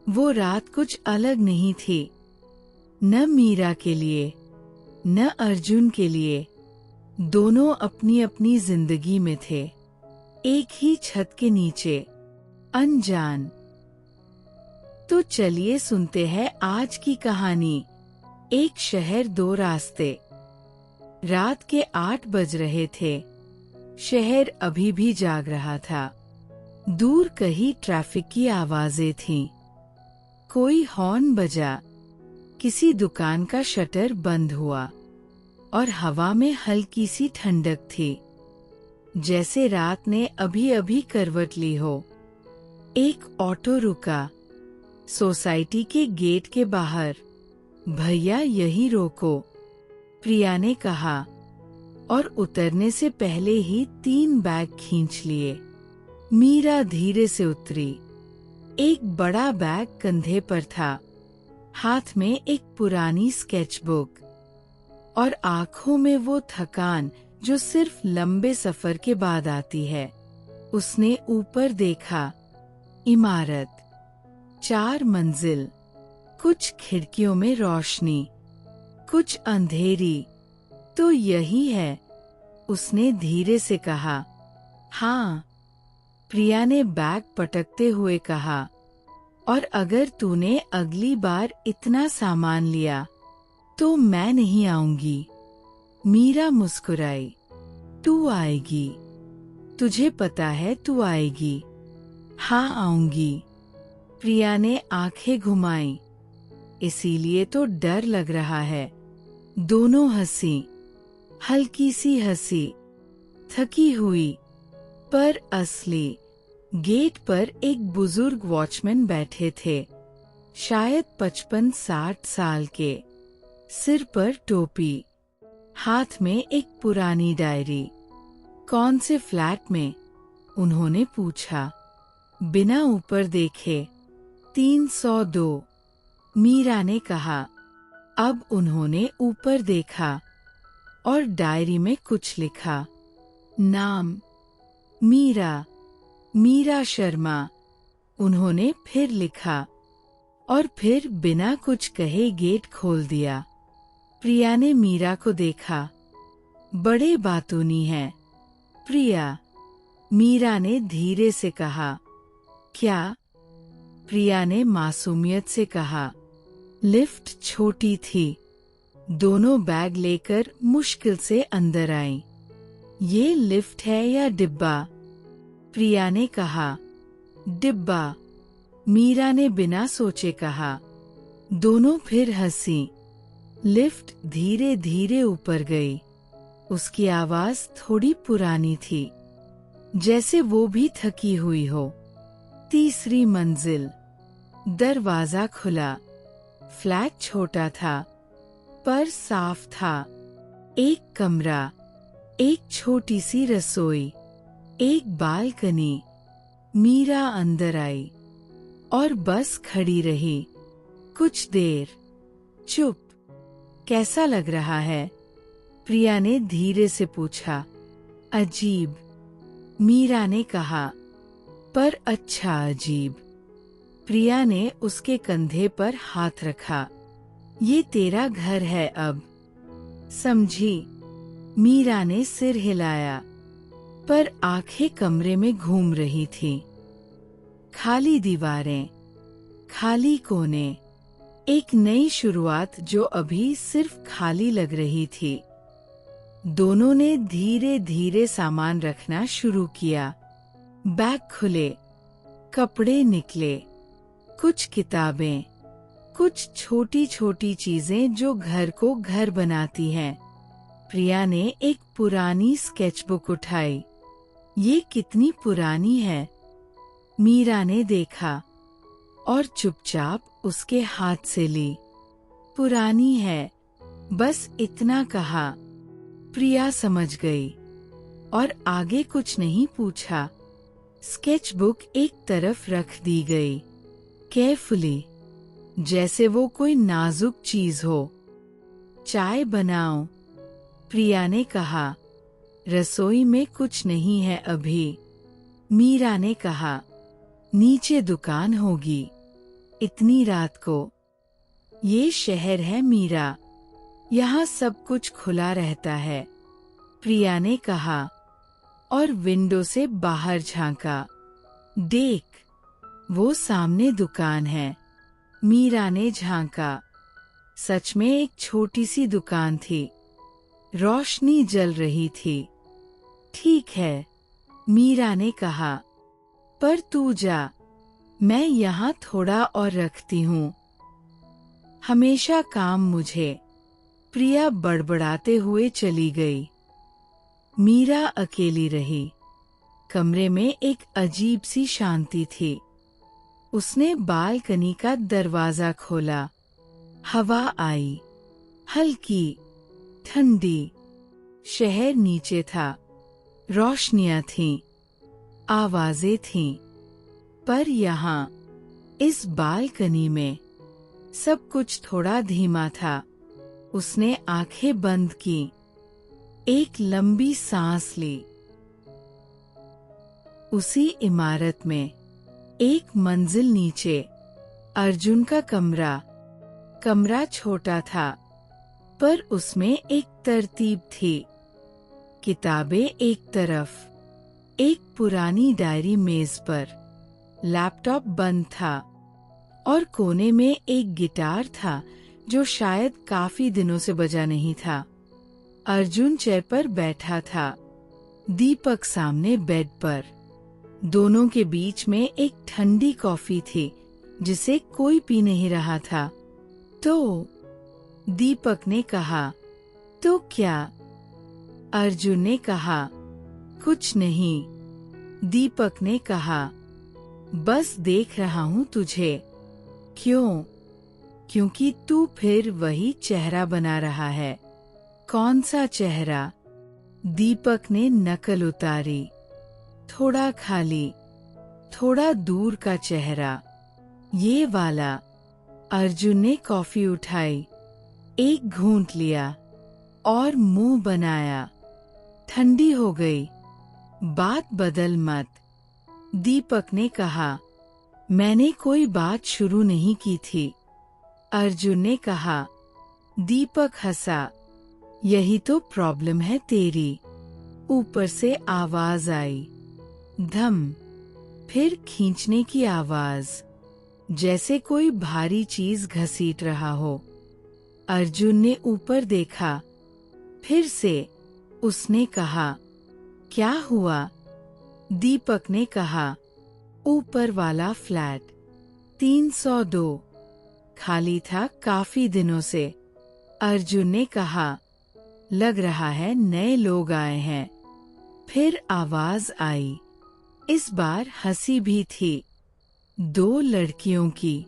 वो रात कुछ अलग नहीं थी, न मीरा के लिए न अर्जुन के लिए। दोनों अपनी अपनी जिंदगी में थे, एक ही छत के नीचे, अनजान। तो चलिए सुनते हैं आज की कहानी। एक शहर दो रास्ते। रात के 8 बज रहे थे। शहर अभी भी जाग रहा था। दूर कहीं ट्रैफिक की आवाजें थीं। कोई हॉर्न बजा, किसी दुकान का शटर बंद हुआ और हवा में हल्की सी ठंडक थी, जैसे रात ने अभी अभी करवट ली हो। एक ऑटो रुका सोसाइटी के गेट के बाहर। भैया यहीं रोको, प्रिया ने कहा, और उतरने से पहले ही 3 बैग खींच लिए। मीरा धीरे से उतरी। एक बड़ा बैग कंधे पर था, हाथ में एक पुरानी स्केचबुक और आंखों में वो थकान जो सिर्फ लंबे सफर के बाद आती है। उसने ऊपर देखा। इमारत 4 मंजिल, कुछ खिड़कियों में रोशनी, कुछ अंधेरी। तो यही है, उसने धीरे से कहा। हाँ, प्रिया ने बैग पटकते हुए कहा, और अगर तूने अगली बार इतना सामान लिया तो मैं नहीं आऊंगी। मीरा मुस्कुराई। तू आएगी, तुझे पता है तू आएगी। हाँ आऊंगी, प्रिया ने आंखें घुमाई। इसीलिए तो डर लग रहा है। दोनों हंसी, हल्की सी हंसी, थकी हुई पर असली। गेट पर एक बुजुर्ग वॉचमैन बैठे थे, शायद 55-60 साल के। सिर पर टोपी, हाथ में एक पुरानी डायरी। कौन से फ्लैट में? उन्होंने पूछा, बिना ऊपर देखे। 302, मीरा ने कहा। अब उन्होंने ऊपर देखा और डायरी में कुछ लिखा। नाम मीरा, मीरा शर्मा। उन्होंने फिर लिखा और फिर बिना कुछ कहे गेट खोल दिया। प्रिया ने मीरा को देखा। बड़े बातूनी है प्रिया, मीरा ने धीरे से कहा। क्या? प्रिया ने मासूमियत से कहा। लिफ्ट छोटी थी। दोनों बैग लेकर मुश्किल से अंदर आईं। ये लिफ्ट है या डिब्बा? प्रिया ने कहा। डिब्बा, मीरा ने बिना सोचे कहा। दोनों फिर हंसी। लिफ्ट धीरे धीरे ऊपर गई। उसकी आवाज थोड़ी पुरानी थी, जैसे वो भी थकी हुई हो। 3री मंजिल। दरवाजा खुला। फ्लैट छोटा था पर साफ था। एक कमरा, एक छोटी सी रसोई, एक बालकनी। मीरा अंदर आई और बस खड़ी रही। कुछ देर चुप। कैसा लग रहा है? प्रिया ने धीरे से पूछा। अजीब, मीरा ने कहा। पर अच्छा अजीब। प्रिया ने उसके कंधे पर हाथ रखा। ये तेरा घर है अब, समझी? मीरा ने सिर हिलाया, पर आंखें कमरे में घूम रही थी। खाली दीवारें, खाली कोने, एक नई शुरुआत जो अभी सिर्फ खाली लग रही थी। दोनों ने धीरे धीरे सामान रखना शुरू किया। बैग खुले, कपड़े निकले, कुछ किताबें, कुछ छोटी छोटी चीजें जो घर को घर बनाती हैं। प्रिया ने एक पुरानी स्केचबुक उठाई। ये कितनी पुरानी है? मीरा ने देखा और चुपचाप उसके हाथ से ली। पुरानी है, बस इतना कहा। प्रिया समझ गई और आगे कुछ नहीं पूछा। स्केचबुक एक तरफ रख दी गई, केयरफुली, जैसे वो कोई नाजुक चीज हो। चाय बनाओ, प्रिया ने कहा। रसोई में कुछ नहीं है अभी, मीरा ने कहा। नीचे दुकान होगी। इतनी रात को। ये शहर है मीरा, यहाँ सब कुछ खुला रहता है, प्रिया ने कहा और विंडो से बाहर झांका। देख, वो सामने दुकान है। मीरा ने झांका। सच में एक छोटी सी दुकान थी। रोशनी जल रही थी। ठीक है, मीरा ने कहा, पर तू जा, मैं यहाँ थोड़ा और रखती हूँ। हमेशा काम मुझे। प्रिया बड़बड़ाते हुए चली गई। मीरा अकेली रही। कमरे में एक अजीब सी शांति थी। उसने बालकनी का दरवाजा खोला। हवा आई, हल्की, ठंडी। शहर नीचे था। रोशनियां थीं, आवाजें थीं, पर यहाँ, इस बालकनी में, सब कुछ थोड़ा धीमा था। उसने आंखें बंद की, एक लंबी सांस ली। उसी इमारत में, एक मंजिल नीचे, अर्जुन का कमरा। कमरा छोटा था, पर उसमें एक तरतीब थी। किताबें एक तरफ, एक पुरानी डायरी मेज पर, लैपटॉप बंद था, और कोने में एक गिटार था जो शायद काफी दिनों से बजा नहीं था। अर्जुन चेयर पर बैठा था, दीपक सामने बेड पर। दोनों के बीच में एक ठंडी कॉफी थी जिसे कोई पी नहीं रहा था। तो दीपक ने कहा, तो क्या? अर्जुन ने कहा, कुछ नहीं। दीपक ने कहा, बस देख रहा हूँ तुझे। क्यों? क्योंकि तू फिर वही चेहरा बना रहा है। कौन सा चेहरा? दीपक ने नकल उतारी। थोड़ा खाली, थोड़ा दूर का चेहरा, ये वाला। अर्जुन ने कॉफी उठाई, एक घूंट लिया और मुंह बनाया। ठंडी हो गई। बात बदल मत। दीपक ने कहा, मैंने कोई बात शुरू नहीं की थी। अर्जुन ने कहा। दीपक हंसा, यही तो प्रॉब्लम है तेरी। ऊपर से आवाज आई, धम। फिर खींचने की आवाज, जैसे कोई भारी चीज घसीट रहा हो। अर्जुन ने ऊपर देखा। फिर से उसने कहा, क्या हुआ? दीपक ने कहा, ऊपर वाला फ्लैट 302 खाली था काफी दिनों से। अर्जुन ने कहा, लग रहा है नए लोग आए हैं। फिर आवाज आई, इस बार हंसी भी थी, 2 लड़कियों की।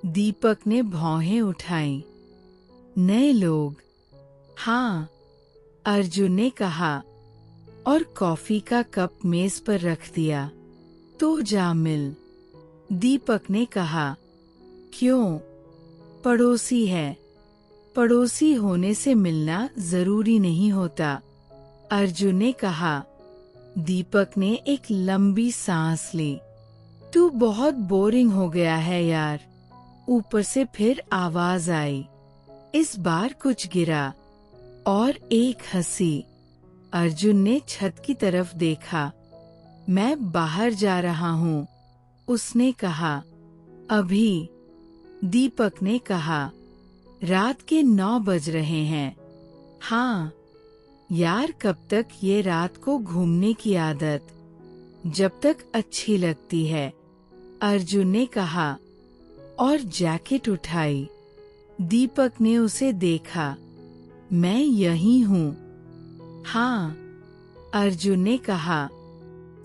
दीपक ने भौहें उठाई। नए लोग? हाँ, अर्जुन ने कहा, और कॉफी का कप मेज पर रख दिया। तो जा मिल। दीपक ने कहा, क्यों? पड़ोसी है। पड़ोसी होने से मिलना जरूरी नहीं होता। अर्जुन ने कहा। दीपक ने एक लंबी सांस ली। तू बहुत बोरिंग हो गया है यार। ऊपर से फिर आवाज आई। इस बार कुछ गिरा और एक हंसी। अर्जुन ने छत की तरफ देखा। मैं बाहर जा रहा हूँ, उसने कहा। अभी? दीपक ने कहा। रात के 9 बज रहे हैं। हाँ यार, कब तक ये रात को घूमने की आदत? जब तक अच्छी लगती है, अर्जुन ने कहा और जैकेट उठाई। दीपक ने उसे देखा। मैं यही हूँ। हाँ, अर्जुन ने कहा।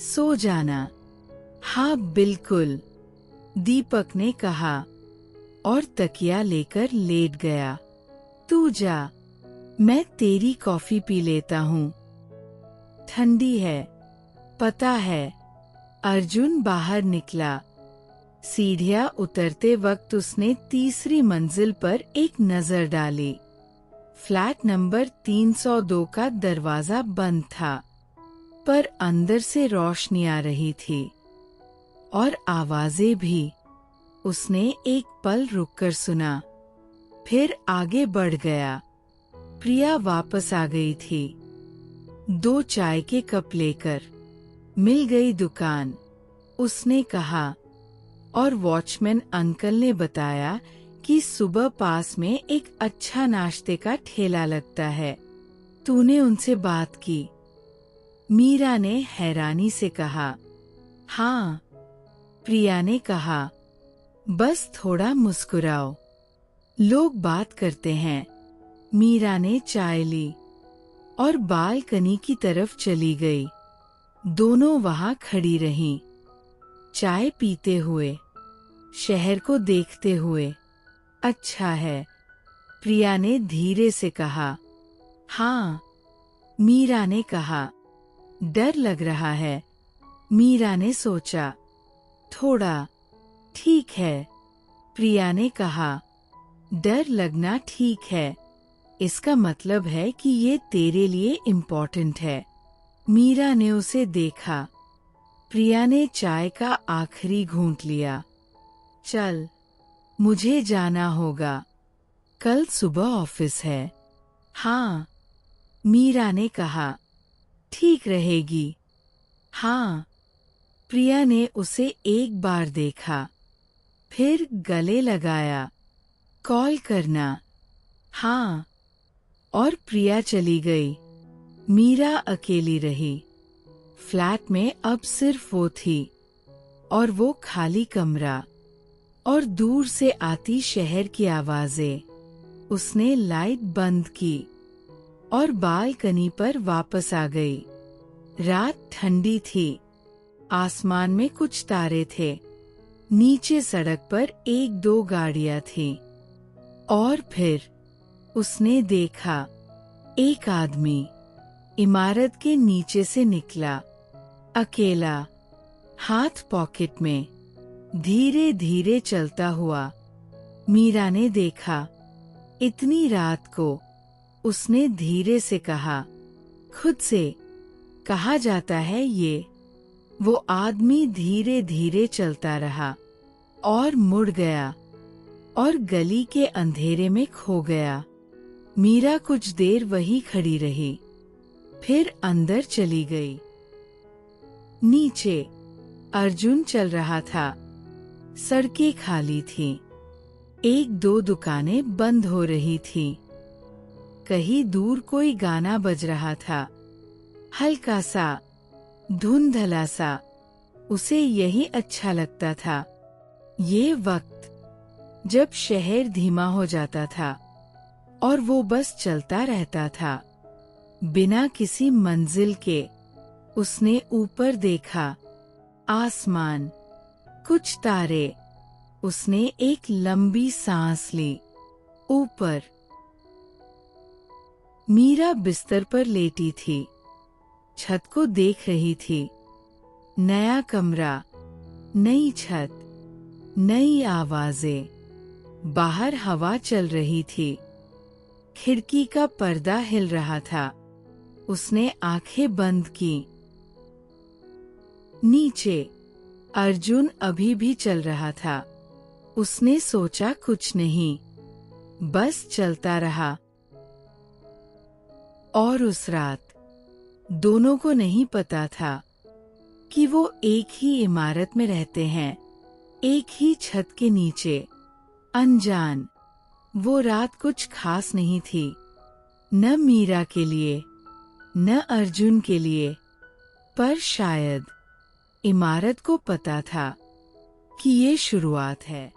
सो जाना। हाँ बिल्कुल, दीपक ने कहा और तकिया लेकर लेट गया। तू जा, मैं तेरी कॉफी पी लेता हूँ। ठंडी है, पता है। अर्जुन बाहर निकला। सीढ़ियाँ उतरते वक्त उसने तीसरी मंजिल पर एक नजर डाली। फ्लैट नंबर 302 का दरवाजा बंद था, पर अंदर से रोशनी आ रही थी और आवाजें भी। उसने एक पल रुककर सुना, फिर आगे बढ़ गया। प्रिया वापस आ गई थी, 2 चाय के कप लेकर। मिल गई दुकान, उसने कहा, और वॉचमैन अंकल ने बताया कि सुबह पास में एक अच्छा नाश्ते का ठेला लगता है। तूने उनसे बात की? मीरा ने हैरानी से कहा। हाँ, प्रिया ने कहा, बस थोड़ा मुस्कुराओ, लोग बात करते हैं। मीरा ने चाय ली और बालकनी की तरफ चली गई। दोनों वहां खड़ी रहीं, चाय पीते हुए, शहर को देखते हुए। अच्छा है, प्रिया ने धीरे से कहा। हाँ, मीरा ने कहा। डर लग रहा है? मीरा ने सोचा। थोड़ा। ठीक है, प्रिया ने कहा। डर लगना ठीक है, इसका मतलब है कि ये तेरे लिए इम्पोर्टेंट है। मीरा ने उसे देखा। प्रिया ने चाय का आखिरी घूंट लिया। चल, मुझे जाना होगा, कल सुबह ऑफिस है। हाँ, मीरा ने कहा। ठीक रहेगी। हाँ। प्रिया ने उसे एक बार देखा, फिर गले लगाया। कॉल करना। हाँ। और प्रिया चली गई। मीरा अकेली रही। फ्लैट में अब सिर्फ वो थी, और वो खाली कमरा, और दूर से आती शहर की आवाजें। उसने लाइट बंद की और बालकनी पर वापस आ गई। रात ठंडी थी, आसमान में कुछ तारे थे। नीचे सड़क पर 1-2 गाड़ियां थीं। और फिर उसने देखा, एक आदमी इमारत के नीचे से निकला, अकेला, हाथ पॉकेट में, धीरे धीरे चलता हुआ। मीरा ने देखा। इतनी रात को उसने धीरे से कहा, खुद से कहा जाता है ये। वो आदमी धीरे धीरे चलता रहा और मुड़ गया और गली के अंधेरे में खो गया। मीरा कुछ देर वहीं खड़ी रही, फिर अंदर चली गई। नीचे अर्जुन चल रहा था। सड़कें खाली थीं। 1-2 दुकानें बंद हो रही थीं। कहीं दूर कोई गाना बज रहा था, हल्का सा, धुंधला सा। उसे यही अच्छा लगता था, ये वक्त जब शहर धीमा हो जाता था और वो बस चलता रहता था, बिना किसी मंजिल के। उसने ऊपर देखा, आसमान, कुछ तारे। उसने एक लंबी सांस ली। ऊपर मीरा बिस्तर पर लेटी थी, छत को देख रही थी। नया कमरा, नई छत, नई आवाजें। बाहर हवा चल रही थी, खिड़की का पर्दा हिल रहा था। उसने आंखें बंद की। नीचे अर्जुन अभी भी चल रहा था। उसने सोचा कुछ नहीं, बस चलता रहा। और उस रात दोनों को नहीं पता था कि वो एक ही इमारत में रहते हैं, एक ही छत के नीचे, अनजान। वो रात कुछ खास नहीं थी, न मीरा के लिए, न अर्जुन के लिए, पर शायद इमारत को पता था कि ये शुरुआत है।